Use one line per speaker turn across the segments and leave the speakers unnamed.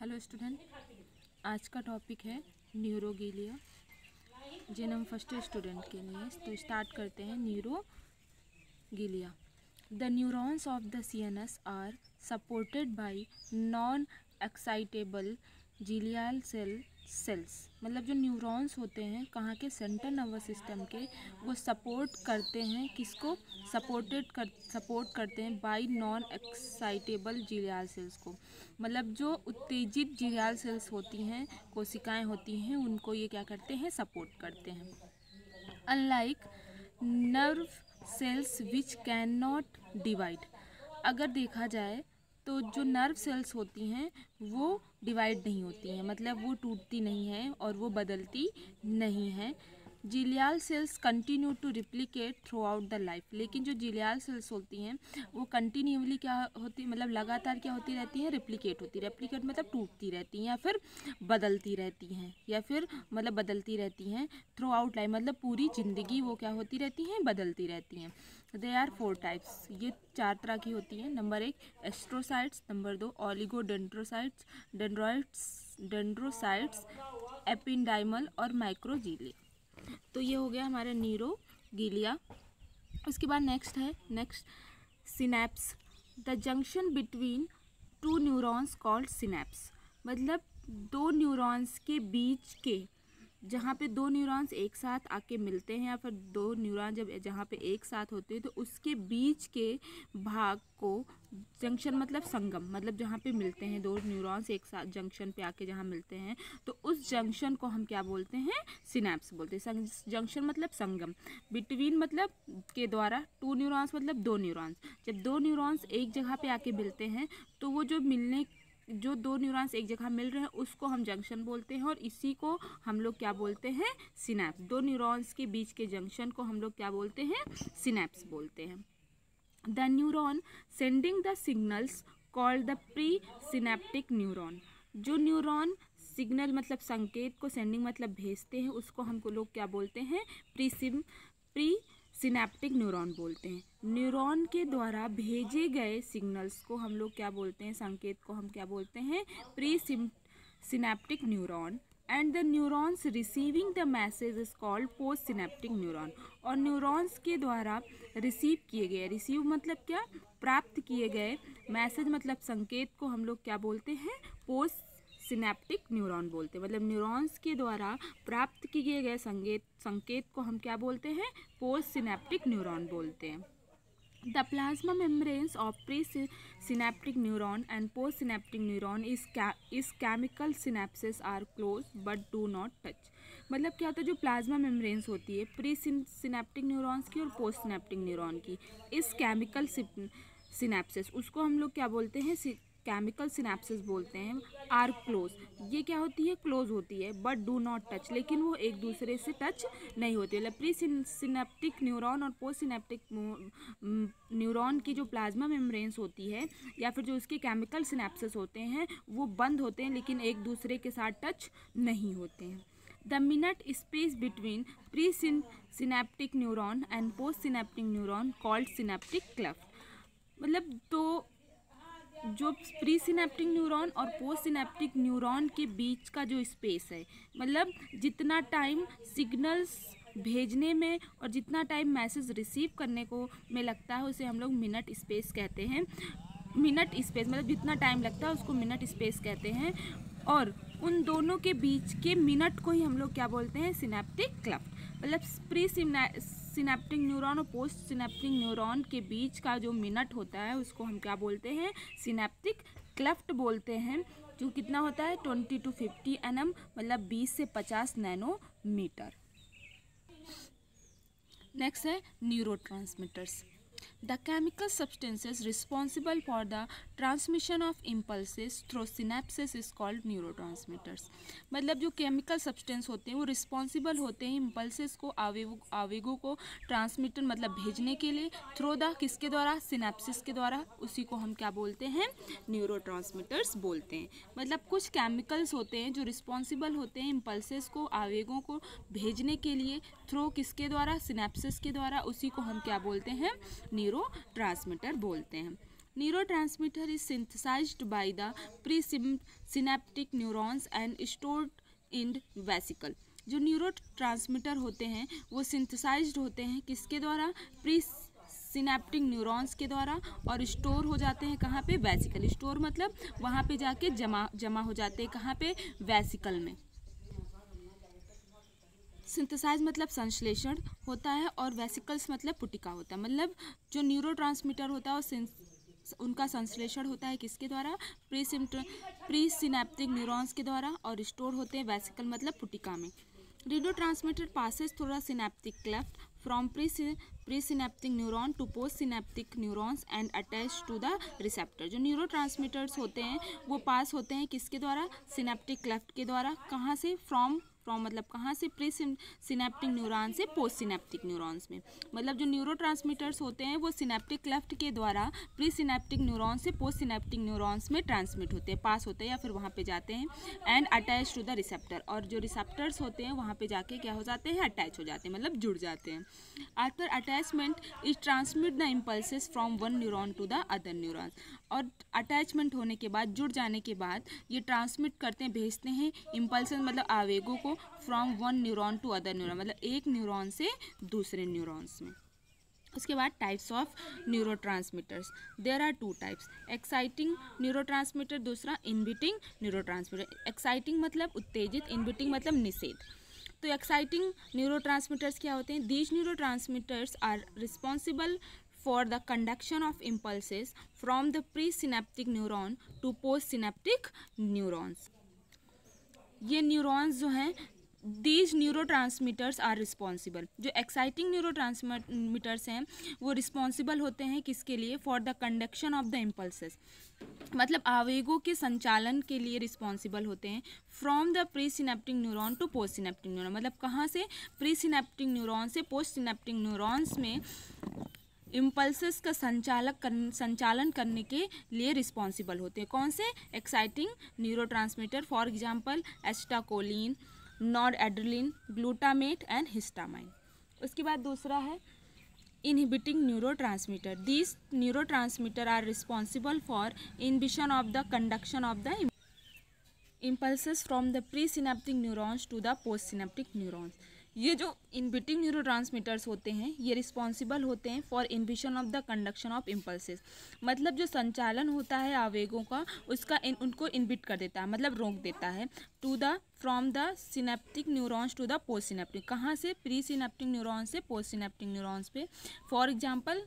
Hello student, आज का topic है न्यूरोगिलिया। जिन हम फर्स्ट स्टूडेंट के लिए तो स्टार्ट करते हैं। Neuroglia, the neurons of the CNS are supported by non excitable glial cells. मतलब जो न्यूरॉन्स होते हैं कहाँ के, सेंट्रल नर्वस सिस्टम के, वो सपोर्ट करते हैं किसको, सपोर्ट करते हैं bye non excitable glial sales को। मतलब जो उत्तेजित जिलियल सेल्स होती हैं, कोशिकाएं होती हैं, उनको ये क्या करते हैं, सपोर्ट करते हैं। Unlike nerve cells which can not divide, अगर देखा जाए तो जो नर्व सेल्स होती हैं वो डिवाइड नहीं होती हैं, मतलब वो टूटती नहीं है और वो बदलती नहीं है। Glial cells continue to replicate throughout the life, लेकिन जो जिलियल सेल्स होती हैं वो कंटिन्यूअली क्या होती, मतलब लगातार क्या होती रहती हैं, रेप्लिकेट मतलब टूटती रहती हैं या फिर बदलती रहती हैं, बदलती रहती हैं थ्रू आउट लाइफ, मतलब पूरी ज़िंदगी वो क्या होती रहती हैं, बदलती रहती हैं। दे आर 4 टाइप्स, ये 4 तरह की होती हैं। नंबर 1 एस्ट्रोसाइट्स, नंबर 2 ऑलिगोडेंड्रोसाइट्स, डेंड्रोसाइट्स, एपिंडाइमल और माइक्रोजीलिया। तो ये हो गया हमारा न्यूरोगिलिया। उसके बाद next synapse, the junction between 2 neurons called synapse. मतलब 2 न्यूरॉन्स के बीच के, जहाँ पे 2 न्यूरॉन्स एक साथ आके मिलते हैं या फिर 2 न्यूरॉन जहाँ पे एक साथ होते हैं तो उसके बीच के भाग को जंक्शन मतलब संगम, मतलब जहाँ पे मिलते हैं 2 न्यूरॉन्स एक साथ जंक्शन पे आके जहाँ मिलते हैं तो उस जंक्शन को हम क्या बोलते हैं, सिनैप्स बोलते हैं। जंक्शन मतलब संगम, बिटवीन मतलब के द्वारा, 2 न्यूरॉन्स मतलब 2 न्यूरॉन्स, जब 2 न्यूरॉन्स एक जगह पे आके मिलते हैं तो वो जो 2 न्यूरॉन्स एक जगह मिल रहे हैं उसको हम जंक्शन बोलते हैं और इसी को हम लोग क्या बोलते हैं, सिनैप्स। 2 न्यूरॉन्स के बीच के जंक्शन को हम लोग क्या बोलते हैं, सिनैप्स बोलते हैं। The neuron sending the signals called the pre synaptic neuron. जो न्यूरॉन सिग्नल मतलब संकेत को, सेंडिंग मतलब भेजते हैं, उसको हमको लोग क्या बोलते हैं, प्री सिनैप्टिक न्यूरॉन बोलते हैं। न्यूरॉन के द्वारा भेजे गए सिग्नल्स को हम लोग क्या बोलते हैं, संकेत को हम क्या बोलते हैं, pre synaptic neuron. And the neurons receiving the message is called post synaptic neuron. और न्यूरॉन्स के द्वारा रिसीव किए गए, रिसीव मतलब क्या, प्राप्त किए गए, मैसेज मतलब संकेत को हम लोग क्या बोलते हैं, पोस्ट सिनैप्टिक न्यूरॉन बोलते हैं। मतलब न्यूरॉन्स के द्वारा प्राप्त किए गए संकेत को हम क्या बोलते हैं, पोस्ट सिनैप्टिक न्यूरॉन बोलते हैं। The plasma membranes of presynaptic neuron and postsynaptic neuron is chemical synapses are close but do not touch। मतलब क्या होता है, जो प्लाज्मा मेम्ब्रेन्स होती है प्री सिनैप्टिक न्यूरॉन्स की और पोस्ट सिनैप्टिक न्यूरॉन की, इस केमिकल सिनैप्सेस, उसको हम लोग क्या बोलते हैं, केमिकल सिनैप्सेस बोलते हैं। आर क्लोज, ये क्या होती है, क्लोज होती है, बट डू नॉट टच, लेकिन वो एक दूसरे से टच नहीं होती। मतलब प्री सिनैप्टिक न्यूरॉन और पोस्ट सिनैप्टिक न्यूरॉन की जो प्लाज्मा मेम्ब्रेन्स होती है या फिर जो उसके केमिकल सिनैप्सेस होते हैं वो बंद होते हैं, लेकिन एक दूसरे के साथ टच नहीं होते हैं। The minute space between pre synaptic neuron and post synaptic neuron called synaptic cleft. मतलब तो जो प्री सिनैप्टिक न्यूरॉन और पोस्ट सिनैप्टिक न्यूरॉन के बीच का जो स्पेस है, मतलब जितना टाइम सिग्नल्स भेजने में और जितना टाइम मैसेज रिसीव करने को में लगता है उसे हम लोग मिनट स्पेस कहते हैं। मिनट स्पेस मतलब जितना टाइम लगता है उसको मिनट स्पेस कहते हैं, और उन दोनों के बीच के मिनट को ही हम लोग क्या बोलते हैं, सिनैप्टिक क्लेफ्ट। मतलब प्री सिनैप्टिक न्यूरॉन और पोस्ट सिनैप्टिक न्यूरॉन के बीच का जो मिनट होता है उसको हम क्या बोलते हैं, सिनैप्टिक क्लेफ्ट बोलते हैं, जो कितना होता है 20 to 50 nm, मतलब 20 से 50 नैनोमीटर। नेक्स्ट है neurotransmitters, the chemical substances responsible for the transmission of impulses through synapses is called neurotransmitters. मतलब जो केमिकल सब्सटेंस होते हैं वो रिस्पॉन्सिबल होते हैं इम्पल्सेस को, आवेगों को ट्रांसमिटर मतलब भेजने के लिए, थ्रू द किसके द्वारा, सिनैप्सिस के द्वारा, उसी को हम क्या बोलते हैं, न्यूरोट्रांसमीटर्स बोलते हैं। मतलब कुछ केमिकल्स होते हैं जो रिस्पॉन्सिबल होते हैं इम्पल्सेस को, आवेगों को भेजने के लिए, थ्रू किसके द्वारा, सिनैप्सिस के द्वारा, उसी को हम क्या बोलते हैं, न्यूरोट्रांसमीटर बोलते हैं। Neurotransmitter is synthesized by the presynaptic neurons and stored in vesicle. जो न्यूरो ट्रांसमीटर होते हैं वो सिंथेसाइज्ड होते हैं किसके द्वारा? प्री सिनेप्टिक न्यूरॉन्स के द्वारा, और स्टोर हो जाते हैं कहाँ पे? वेसिकल. स्टोर मतलब वहाँ पे जाके जमा हो जाते हैं कहाँ पे? वेसिकल में. सिंथेसाइज मतलब संश्लेषण होता है, और वेसिकल्स मतलब पुटिका होता है. मतलब जो न्यूरोट्रांसमीटर होता है वो उनका संश्लेषण होता है किसके द्वारा? प्री सिनेप्टिक न्यूरॉन्स के द्वारा, और स्टोर होते हैं वेसिकल मतलब पुटिका में. Neurotransmitter passes through the synaptic cleft from presynaptic neuron to post synaptic neurons and attach to the receptor. जो न्यूरोट्रांसमीटर्स होते हैं वो पास होते हैं किसके द्वारा? सिनेप्टिक क्लेफ्ट के द्वारा. कहाँ से? फ्रॉम मतलब कहाँ से? प्री सिनेप्टिक न्यूरॉन से पोस्ट सिनेप्टिक न्यूरॉन्स में. मतलब जो न्यूरोट्रांसमीटर्स होते हैं वो सिनेप्टिक क्लेफ्ट के द्वारा प्री सिनेप्टिक न्यूरॉन से पोस्ट सिनेप्टिक न्यूरॉन्स में ट्रांसमिट होते हैं, पास होते हैं या फिर वहाँ पे जाते हैं. And attach to the receptor. और जो रिसेप्टर्स होते हैं वहाँ पे जाके क्या हो जाते हैं? अटैच हो जाते हैं, मतलब जुड़ जाते हैं. After attachment is transmit the impulses from one neuron to the other neuron. और अटैचमेंट होने के बाद, जुड़ जाने के बाद ये ट्रांसमिट करते हैं, भेजते हैं इम्पल्सेस मतलब आवेगों को from one neuron to other neuron, मतलब एक न्यूरॉन से दूसरे न्यूरॉन्स में. उसके बाद types of neurotransmitters. There are 2 types. Exciting neurotransmitter, दूसरा इनहिबिटिंग न्यूरोट्रांसमीटर. एक्साइटिंग मतलब उत्तेजित, इनहिबिटिंग मतलब निषेध. तो एक्साइटिंग न्यूरोट्रांसमीटर्स क्या होते हैं? These neurotransmitters are responsible for the conduction of impulses from the presynaptic neuron to postsynaptic neurons. ये न्यूरॉन्स जो हैं, दीज न्यूरोट्रांसमीटर्स आर रिस्पॉन्सिबल. जो एक्साइटिंग न्यूरोट्रांसमीटर्स हैं वो रिस्पॉन्सिबल होते हैं किसके लिए? For the conduction of the impulses, मतलब आवेगों के संचालन के लिए रिस्पॉन्सिबल होते हैं. From the pre synaptic neuron to post synaptic neuron, मतलब कहाँ से? प्री सिनेप्टिक न्यूरॉन से पोस्ट सिनेप्टिक न्यूरॉन्स में इम्पल्सेस का संचालन करने के लिए रिस्पॉन्सिबल होते हैं. कौन से? Exciting neurotransmitter. For example acetylcholine, noradrenaline, glutamate and histamine. उसके बाद दूसरा है inhibiting neurotransmitter. These neurotransmitter are responsible for inhibition of the conduction of the impulses from the pre synaptic neurons to the post synaptic neurons. ये जो inhibiting neurotransmitters होते हैं ये responsible होते हैं for inhibition of the conduction of impulses, मतलब जो संचालन होता है आवेगों का उसका उनको इनहिबिट कर देता है, मतलब रोक देता है. To the from the synaptic neurons to the post synaptic. कहाँ से? प्री सिनेप्टिक न्यूरॉन्स से पोस्ट सिनेप्टिक न्यूरॉन्स पे. For example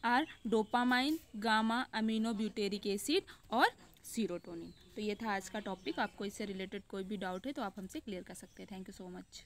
are dopamine, gamma aminobutyric acid और सीरोटोनिन. तो ये था आज का टॉपिक. आपको इससे रिलेटेड कोई भी डाउट है तो आप हमसे क्लियर कर सकते हैं. Thank you so much.